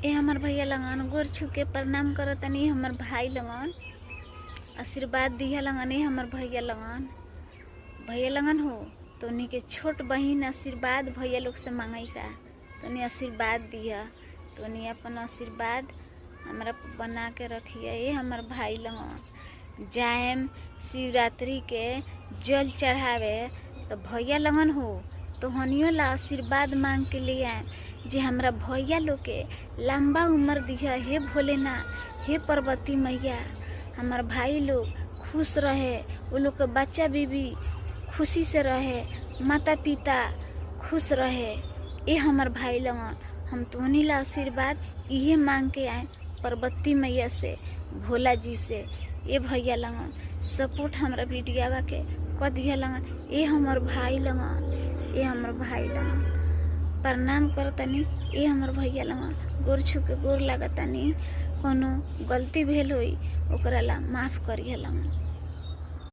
ए हमर भैया लगन गोर छू के प्रणाम करतनी। हमर भाई लगन आशीर्वाद दिया लगन। हमर भैया लगन हो तोनी के छोट बहिन आशीर्वाद भैया लोग से मांगई का, तोनी आशीर्वाद दिया। तोनी अपन आशीर्वाद हमरा बना के रखिए। ये हमर भाई लगन जाएम शिवरात्रि के जल चढ़ावे तो भैया लगन हो तो हनियो ला आशीर्वाद मांग के ले आए जे हमरा भैया लोग के लंबा उम्र दिया। हे भोलेनाथ, हे पार्वती मैया, हमार भाई लोग खुश रहे, वो लोग के बच्चा बीबी खुशी से रहे, माता पिता खुश रहे। ये हमार भाई लगन हम तोहनी ला आशीर्वाद इहे मांग के आए पार्वती मैया से, भोला जी से। ये भैया लगन सपोर्ट हमरा बिटियावा के क दिया लगन। ये हमर भाई लगन, ये हमर भाई लगन प्रणाम करतनी। ये हमर भैया लगन गोर छू के गोर लागतनी। कोनो गलती भेल होई ओकरा ला माफ करिए लगन।